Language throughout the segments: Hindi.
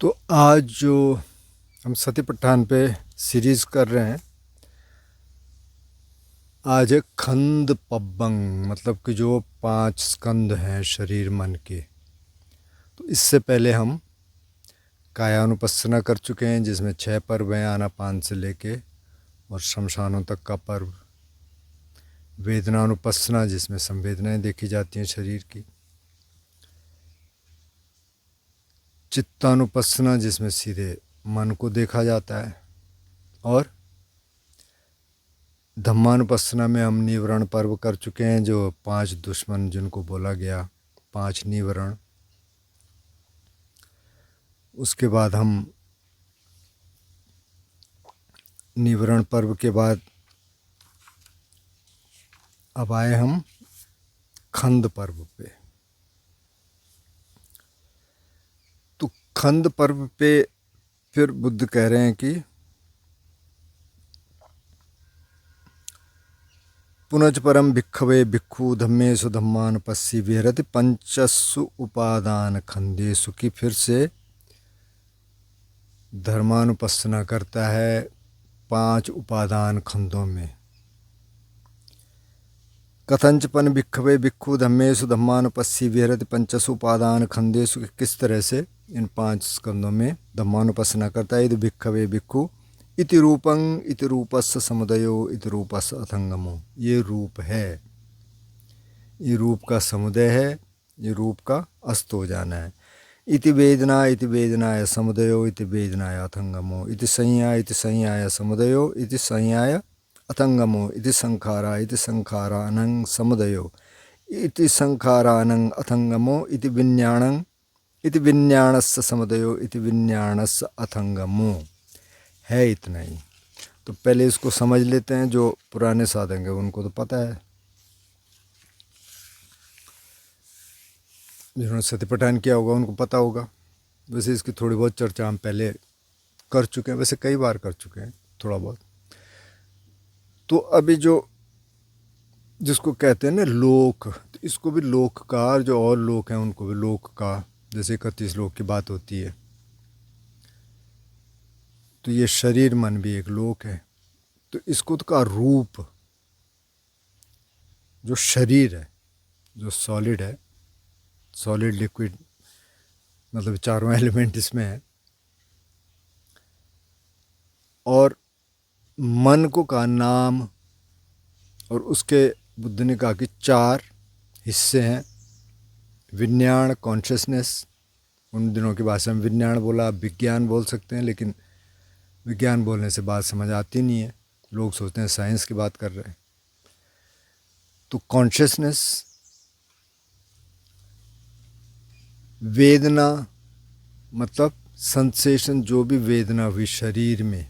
तो आज जो हम सतीपट्ठान पे सीरीज़ कर रहे हैं, आज है खंद पब्बंग, मतलब कि जो 5 स्कंद हैं शरीर मन के। तो इससे पहले हम कायानुपස්සना कर चुके हैं, जिसमें 6 पर्व हैं आनापान से लेके और शमशानों तक का पर्व। वेदनानुपස්සना, जिसमें संवेदनाएं देखी जाती हैं शरीर की। चित्तानुपස්සना, जिसमें सीधे मन को देखा जाता है। और धम्मानुपස්සना में हम निवरण पर्व कर चुके हैं, जो 5 दुश्मन जिनको बोला गया, 5 निवरण। उसके बाद हम निवरण पर्व के बाद अब आए हम खंद पर्व पे। तो खंद पर्व पे फिर बुद्ध कह रहे हैं कि पुनच परम भिक्खवे भिक्खु धम्मेषु धम्मानुपस्सी विहरति पंचसु उपादान खंदेषु, की फिर से धर्मानुपස්සना करता है 5 उपादान खंडों में। कथंचपन भिक्खवे भिक्खु धम्मेषु धम्मानुपस्सी विहरति पंचसु उपादान खंडेषु, किस तरह से इन 5 स्कंदों में धम्मानुपස්සना करता है। यदि भिक्खवे भिक्खु इति रूपं इति रूपस्य समुदयो इति रूपस्य अथंगमो, ये रूप है, ये रूप का समुदय है, ये रूप का अस्त हो जाना है। इति वेदनाय समुदयो इति वेदनाय अथंगमो, इति संज्ञाय समुदयो इति संज्ञाय अथंगमो, इति संखारानंग समुदयो इति संखारानंग अथंगमो, इति विज्ञानंग इति विज्ञानस्य समुदयो इति विज्ञानस्य अथंगमो। है इतना ही। तो पहले इसको समझ लेते हैं। जो पुराने साधक हैं उनको तो पता है, जिन्होंने सतीपट्ठान किया होगा उनको पता होगा। वैसे इसकी थोड़ी बहुत चर्चा हम पहले कर चुके हैं, वैसे कई बार कर चुके हैं थोड़ा बहुत। तो अभी जो जिसको कहते हैं ना लोक, तो इसको भी लोक का, और जो और लोक हैं उनको भी लोक का, जैसे 31 लोक की बात होती है। तो ये शरीर मन भी एक लोक है। तो इसको तो का रूप, जो शरीर है, जो सॉलिड है, सॉलिड लिक्विड, मतलब चारों एलिमेंट इसमें है। और मन को का नाम, और उसके बुद्ध ने कहा कि 4 हिस्से हैं। विज्ञान, कॉन्शियसनेस, उन दिनों की भाषा में विज्ञान बोला, विज्ञान बोल सकते हैं, लेकिन विज्ञान बोलने से बात समझ आती नहीं है, लोग सोचते हैं साइंस की बात कर रहे हैं। तो कॉन्शियसनेस, वेदना मतलब सेंसेशन, जो भी वेदना हुई शरीर में।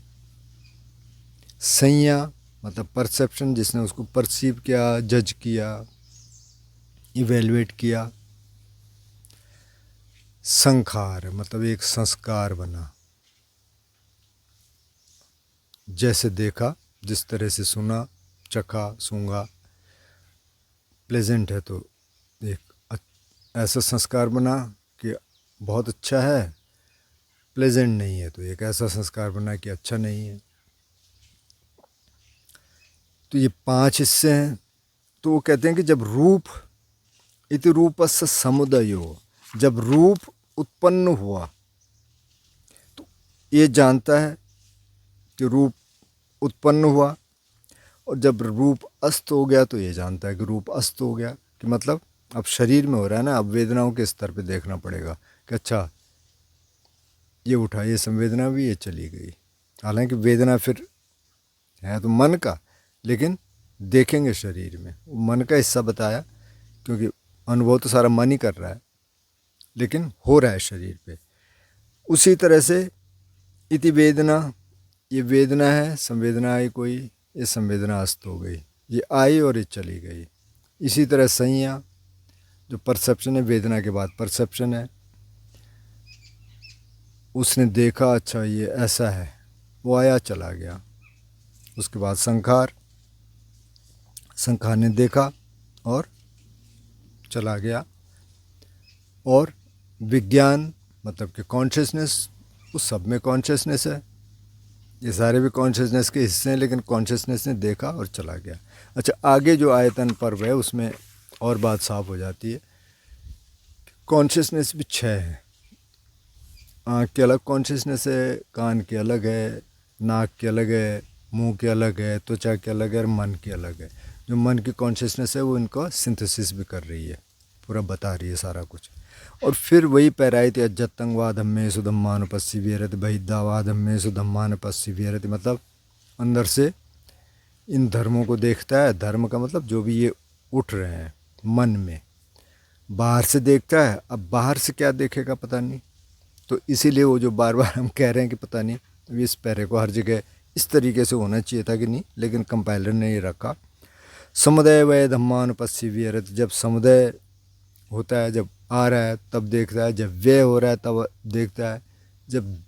संज्ञा मतलब परसेप्शन, जिसने उसको परसीव किया, जज किया, इवेल्युएट किया। संखार मतलब एक संस्कार बना, जैसे देखा, जिस तरह से सुना, चखा, सूंघा, प्लेजेंट है तो एक ऐसा संस्कार बना कि बहुत अच्छा है, प्लेजेंट नहीं है तो एक ऐसा संस्कार बना कि अच्छा नहीं है। तो ये 5 हिस्से हैं। तो वो कहते हैं कि जब रूप इति रूपस्य समुदयो, जब रूप उत्पन्न हुआ तो ये जानता है कि रूप उत्पन्न हुआ, और जब रूप अस्त हो गया तो ये जानता है कि रूप अस्त हो गया। कि मतलब अब शरीर में हो रहा है ना, अब वेदनाओं के स्तर पे देखना पड़ेगा कि अच्छा ये उठा, ये संवेदना भी, ये चली गई। हालांकि वेदना फिर है तो मन का, लेकिन देखेंगे शरीर में मन का हिस्सा बताया, क्योंकि अनुभव तो सारा मन ही कर रहा है, लेकिन हो रहा है शरीर पे। उसी तरह से इति वेदना, ये वेदना है, संवेदना आई कोई, ये संवेदना अस्त हो गई, ये आई और ये चली गई। इसी तरह संज्ञा, जो परसेप्शन है, वेदना के बाद परसेप्शन है, उसने देखा अच्छा ये ऐसा है, वो आया चला गया। उसके बाद संखार, संखार ने देखा और चला गया। और विज्ञान मतलब कि कॉन्शियसनेस, उस सब में कॉन्शियसनेस है, ये सारे भी कॉन्शियसनेस के हिस्से हैं, लेकिन कॉन्शियसनेस ने देखा और चला गया। अच्छा, आगे जो आयतन पर्व है उसमें और बात साफ हो जाती है। कॉन्शियसनेस भी 6 है। आँख की अलग कॉन्शियसनेस है, कान की अलग है, नाक की अलग है, मुंह की अलग है, त्वचा की अलग है और मन की अलग है। जो मन की कॉन्शियसनेस है वो इनको सिंथेसिस भी कर रही है, पूरा बता रही है सारा कुछ। और फिर वही पैराइति अज्जतंगवाद हमें सुधम्मानुपस्सी विहरत बहिद्दावाद हमें सुधम्मानुपस्सी विहरत, मतलब अंदर से इन धर्मों को देखता है। धर्म का मतलब जो भी ये उठ रहे हैं मन में, बाहर से देखता है। अब बाहर से क्या देखेगा पता नहीं, तो इसीलिए वो जो बार बार हम कह रहे हैं कि पता नहीं, तो इस पैरे को हर जगह इस तरीके से होना चाहिए था कि नहीं, लेकिन कंपाइलर ने ये रखा। समुदय वय धम्मानुपस्सी विहरत, जब समुदय होता है, जब आ रहा है तब देखता है, जब व्यय हो रहा है तब देखता है, जब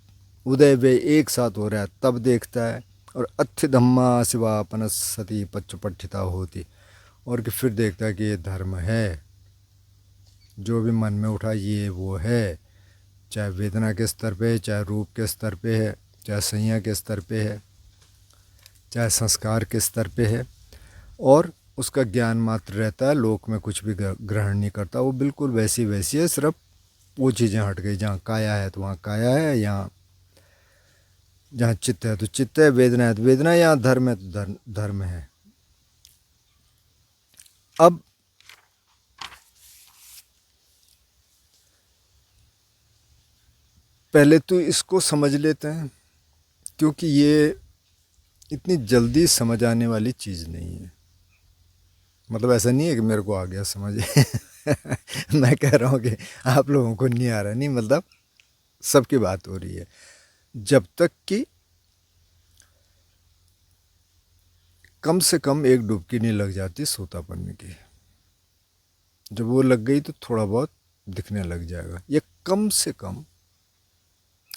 उदय व्यय एक साथ हो रहा है तब देखता है। और अथ्य धम्मा शिवापन सती पच्चपठिता होती, और कि फिर देखता है कि ये धर्म है, जो भी मन में उठा ये वो है, चाहे वेदना के स्तर पे है, चाहे रूप के स्तर पे है, चाहे संज्ञा के स्तर पे है, चाहे संस्कार के स्तर पे है, और उसका ज्ञान मात्र रहता है, लोक में कुछ भी ग्रहण नहीं करता। वो बिल्कुल वैसी वैसी है, सिर्फ वो चीज़ें हट गई। जहाँ काया है तो वहाँ काया है, यहाँ जहाँ चित्त है तो चित्त है, वेदना है तो वेदना है, यहाँ धर्म है तो धर्म है। अब पहले तो इसको समझ लेते हैं, क्योंकि ये इतनी जल्दी समझ आने वाली चीज़ नहीं है। मतलब ऐसा नहीं है कि मेरे को आ गया समझ मैं कह रहा हूँ कि आप लोगों को नहीं आ रहा, नहीं, मतलब सबकी बात हो रही है। जब तक कि कम से कम एक डुबकी नहीं लग जाती सोतापन की, जब वो लग गई तो थोड़ा बहुत दिखने लग जाएगा। ये कम से कम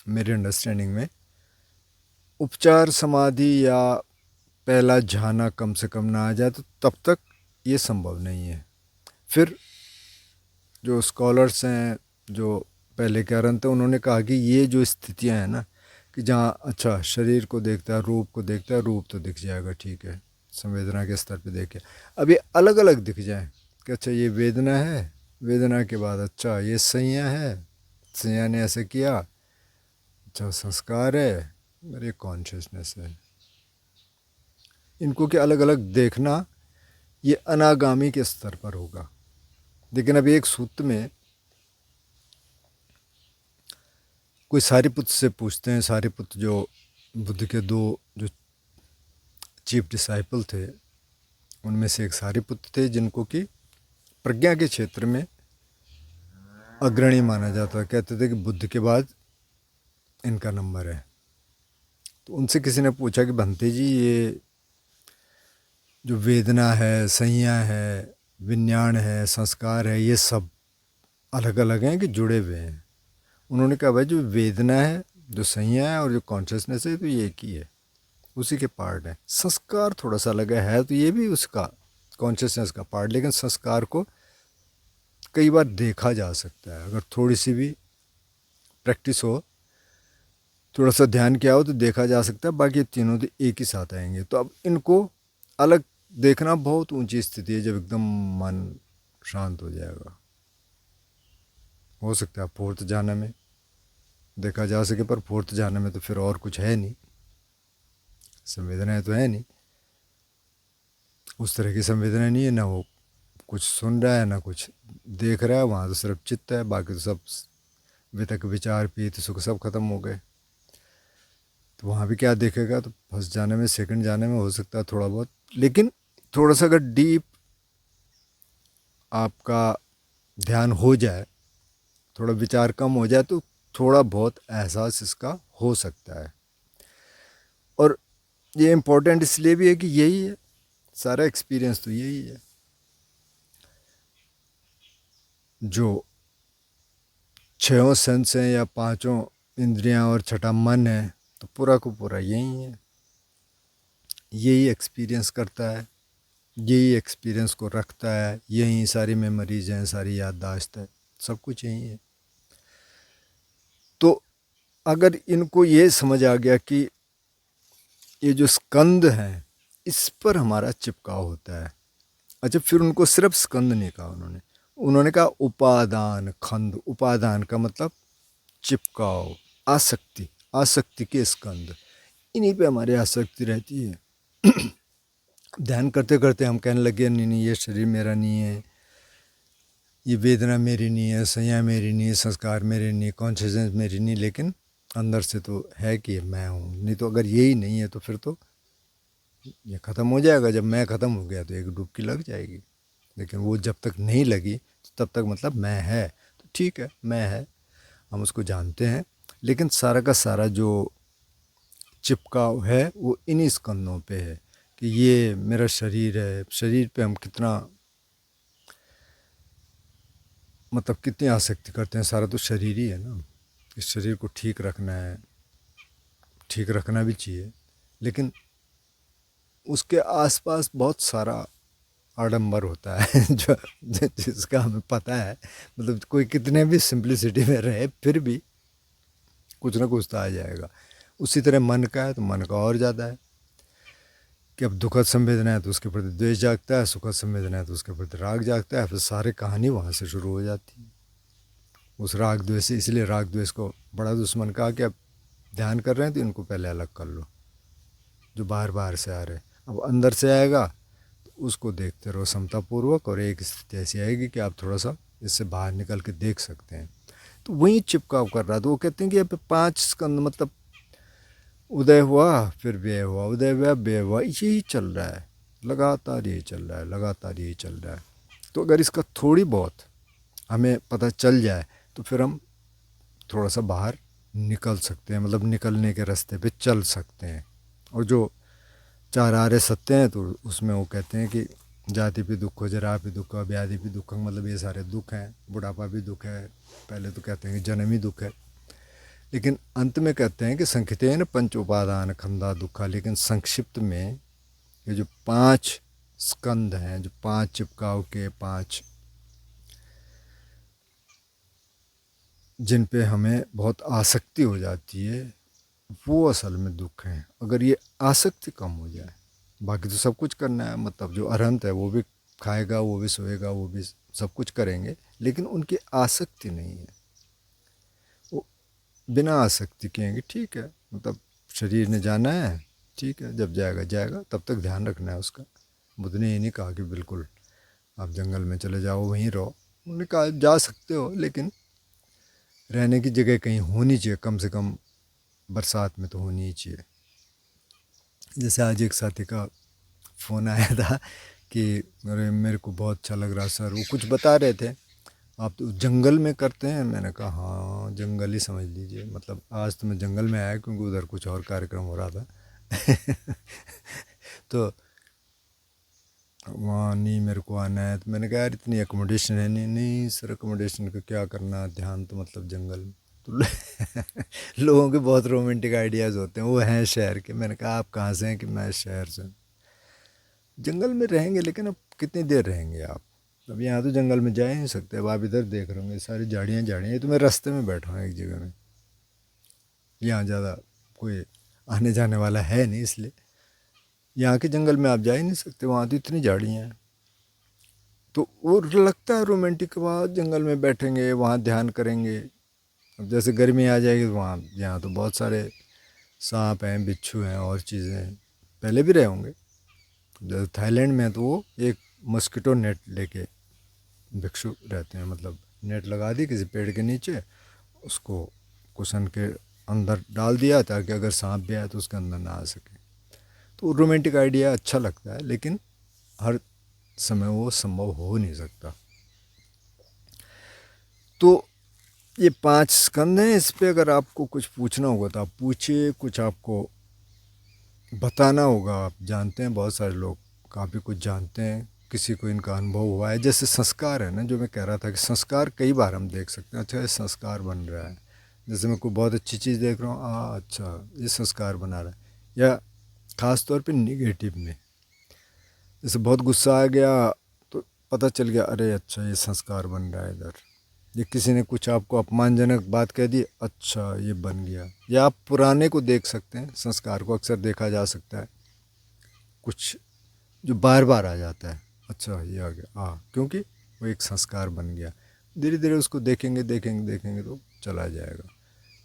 मेरे अंडरस्टैंडिंग में उपचार समाधि या पहला झाना कम से कम ना आ जाए तो तब तक ये संभव नहीं है। फिर जो स्कॉलर्स हैं, जो पहले कह रहे थे, उन्होंने कहा कि ये जो स्थितियां हैं ना, कि जहाँ अच्छा शरीर को देखता है, रूप को देखता है, रूप तो दिख जाएगा, ठीक है, संवेदना के स्तर पे देखे। अब ये अलग अलग दिख जाए कि अच्छा ये वेदना है, वेदना के बाद अच्छा ये संज्ञा है, संज्ञा ने ऐसे किया, अच्छा संस्कार है, और ये कॉन्शियसनेस है। इनको के अलग अलग देखना ये अनागामी के स्तर पर होगा। लेकिन अब एक सूत्र में कोई सारिपुत्र से पूछते हैं, सारिपुत्र जो बुद्ध के दो जो चीफ डिसाइपल थे, उनमें से एक सारिपुत्र थे, जिनको कि प्रज्ञा के क्षेत्र में अग्रणी माना जाता है। कहते थे कि बुद्ध के बाद इनका नंबर है। तो उनसे किसी ने पूछा कि भंते जी, ये जो वेदना है, संज्ञा है, विज्ञान है, संस्कार है, ये सब अलग अलग हैं कि जुड़े हुए हैं? उन्होंने कहा भाई, जो वेदना है, जो संज्ञा है और जो कॉन्शियसनेस है, तो ये एक ही है, उसी के पार्ट है। संस्कार थोड़ा सा अलग है तो ये भी उसका कॉन्शियसनेस का पार्ट, लेकिन संस्कार को कई बार देखा जा सकता है, अगर थोड़ी सी भी प्रैक्टिस हो, थोड़ा सा ध्यान किया हो तो देखा जा सकता है। बाकी तीनों तो एक ही साथ आएंगे। तो अब इनको अलग देखना बहुत ऊंची स्थिति है, जब एकदम मन शांत हो जाएगा। हो सकता है फोर्थ जाने में देखा जा सके, पर फोर्थ जाने में तो फिर और कुछ है नहीं, संवेदनाएं तो है नहीं, उस तरह की संवेदना नहीं है, ना वो कुछ सुन रहा है ना कुछ देख रहा है। वहाँ तो सिर्फ चित्त है, बाकी तो सब वितक विचार पीत सुख सब खत्म हो गए। तो वहाँ भी क्या देखेगा? तो फर्स्ट जाने में, सेकंड जाने में हो सकता है थोड़ा बहुत, लेकिन थोड़ा सा अगर डीप आपका ध्यान हो जाए, थोड़ा विचार कम हो जाए, तो थोड़ा बहुत एहसास इसका हो सकता है। और ये इम्पोर्टेंट इसलिए भी है कि यही है सारा एक्सपीरियंस, तो यही है जो छहों सेंस हैं या पांचों इंद्रियां और छठा मन है, तो पूरा को पूरा यही है, यही एक्सपीरियंस करता है, यही एक्सपीरियंस को रखता है, यही सारी मेमोरीज हैं, सारी याददाश्त है, सब कुछ यही है। तो अगर इनको ये समझ आ गया कि ये जो स्कंद हैं इस पर हमारा चिपकाव होता है। अच्छा, फिर उनको सिर्फ स्कंद नहीं कहा उन्होंने, उन्होंने कहा उपादान खंड। उपादान का मतलब चिपकाव, आसक्ति, आसक्ति के स्कंद, इन्हीं पे हमारी आसक्ति रहती है। ध्यान करते करते हम कहने लगे नहीं नहीं ये शरीर मेरा नहीं है, ये वेदना मेरी नहीं है, संज्ञा मेरी नहीं है, संस्कार मेरे नहीं, कॉन्शियसनेस मेरी नहीं, लेकिन अंदर से तो है कि मैं हूँ। नहीं तो अगर यही नहीं है तो फिर तो ये ख़त्म हो जाएगा। जब मैं ख़त्म हो गया तो एक डुबकी लग जाएगी, लेकिन वो जब तक नहीं लगी तो तब तक मतलब मैं है। तो ठीक है, मैं है, हम उसको जानते हैं, लेकिन सारा का सारा जो चिपकाव है वो इन्हीं स्कंदों पे है कि ये मेरा शरीर है। शरीर पे हम कितना मतलब कितनी आसक्ति करते हैं, सारा तो शरीर ही है ना। इस शरीर को ठीक रखना है, ठीक रखना भी चाहिए, लेकिन उसके आसपास बहुत सारा आडंबर होता है जो जिसका हमें पता है। मतलब कोई कितने भी सिंप्लिसिटी में रहे फिर भी कुछ ना कुछ तो आ जाएगा। उसी तरह मन का है तो मन का और ज़्यादा है कि अब दुखद संवेदना है तो उसके प्रति द्वेष जागता है, सुखद संवेदना है तो उसके प्रति राग जागता है। फिर सारी कहानी वहाँ से शुरू हो जाती है, उस राग द्वेष से। इसलिए राग द्वेष को बड़ा दुश्मन कहा कि अब ध्यान कर रहे हैं तो इनको पहले अलग कर लो, जो बाहर बाहर से आ रहे हैं। अब अंदर से आएगा तो उसको देखते रहो समतापूर्वक, और एक स्थिति ऐसी आएगी कि आप थोड़ा सा इससे बाहर निकल के देख सकते हैं। तो वही चिपकाव कर रहा था। वो कहते हैं कि अब 5 स्कंद मतलब उदय हुआ फिर व्यय हुआ, उदय हुआ व्यय हुआ, यही चल रहा है, लगातार यही चल रहा है, लगातार यही चल रहा है। तो अगर इसका थोड़ी बहुत हमें पता चल जाए तो फिर हम थोड़ा सा बाहर निकल सकते हैं, मतलब निकलने के रास्ते पे चल सकते हैं। और जो 4 आर्य सत्य हैं तो उसमें वो कहते हैं कि जाति भी दुख हो, जरा भी दुख हो, व्याधि भी दुख, मतलब ये सारे दुख हैं, बुढ़ापा भी दुख है। पहले तो कहते हैं कि जन्म ही दुख है, लेकिन अंत में कहते हैं कि संखितेन पंच उपादान खंदा दुखा। लेकिन संक्षिप्त में ये जो 5 स्कंद हैं, जो 5 चिपकाव के 5 जिन पे हमें बहुत आसक्ति हो जाती है, वो असल में दुख हैं। अगर ये आसक्ति कम हो जाए, बाकी तो सब कुछ करना है, मतलब जो अरहंत है वो भी खाएगा, वो भी सोएगा, वो भी सब कुछ करेंगे, लेकिन उनकी आसक्ति नहीं है। वो बिना आसक्ति कहेंगे ठीक है, मतलब शरीर ने जाना है, ठीक है, जब जाएगा जाएगा, तब तक ध्यान रखना है उसका। बुद्ध ने ये नहीं कहा कि बिल्कुल आप जंगल में चले जाओ वहीं रहो। उन्होंने कहा जा सकते हो, लेकिन रहने की जगह कहीं होनी चाहिए, कम से कम बरसात में तो होनी ही चाहिए। जैसे आज एक साथी का फ़ोन आया था कि अरे मेरे को बहुत अच्छा लग रहा सर, वो कुछ बता रहे थे, आप तो जंगल में करते हैं। मैंने कहा हाँ जंगल ही समझ लीजिए, मतलब आज तो मैं जंगल में आया क्योंकि उधर कुछ और कार्यक्रम हो रहा था तो वहाँ नहीं मेरे को आना है। तो मैंने कहा यार इतनी एकोमोडेशन है नहीं। नहीं सर एकोमोडेशन का क्या करना, ध्यान तो मतलब जंगल में। तो लोगों के बहुत रोमांटिक आइडियाज़ होते हैं, वो हैं शहर के। मैंने कहा आप कहाँ से हैं? कि मैं शहर से। जंगल में रहेंगे, लेकिन अब कितनी देर रहेंगे आप? अब यहाँ तो जंगल में जा ही नहीं सकते। अब आप इधर देख रहे होंगे सारी झाड़ियाँ झाड़ियाँ, तो मैं रास्ते में बैठा हूँ एक जगह में, यहाँ ज़्यादा कोई आने जाने वाला है नहीं, इसलिए यहाँ के जंगल में आप जा ही नहीं सकते, वहाँ तो इतनी झाड़ियाँ हैं। तो वो लगता है रोमांटिक, वहाँ जंगल में बैठेंगे, वहाँ ध्यान करेंगे। अब जैसे गर्मी आ जाएगी तो वहाँ, यहाँ तो बहुत सारे सांप हैं, बिच्छू हैं, और चीज़ें हैं, पहले भी रहे होंगे। जैसे थाईलैंड में तो वो एक मस्कीटो नेट लेके भिक्षु रहते हैं, मतलब नेट लगा दी किसी पेड़ के नीचे, उसको कुशन के अंदर डाल दिया ताकि अगर सांप भी आए तो उसके अंदर ना आ सके। तो रोमांटिक आइडिया अच्छा लगता है, लेकिन हर समय वो संभव हो नहीं सकता। तो ये 5 स्कंद हैं, इस पे अगर आपको कुछ पूछना होगा तो आप पूछिए, कुछ आपको बताना होगा। आप जानते हैं बहुत सारे लोग काफ़ी कुछ जानते हैं, किसी को इनका अनुभव हुआ है। जैसे संस्कार है ना, जो मैं कह रहा था कि संस्कार कई बार हम देख सकते हैं, अच्छा ये संस्कार बन रहा है। जैसे मैं कोई बहुत अच्छी चीज़ देख रहा हूँ, अच्छा ये संस्कार बना रहा है। या ख़ास तौर पे निगेटिव में, जैसे बहुत गुस्सा आ गया तो पता चल गया अरे अच्छा ये संस्कार बन रहा है इधर। ये किसी ने कुछ आपको अपमानजनक बात कह दी, अच्छा ये बन गया। या आप पुराने को देख सकते हैं, संस्कार को अक्सर देखा जा सकता है, कुछ जो बार बार आ जाता है, अच्छा ये आ गया, हाँ, क्योंकि वो एक संस्कार बन गया। धीरे धीरे उसको देखेंगे देखेंगे देखेंगे तो चला जाएगा।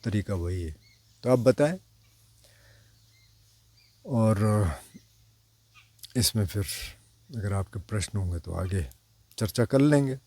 तरीका वही है। तो आप बताएं, और इसमें फिर अगर आपके प्रश्न होंगे तो आगे चर्चा कर लेंगे।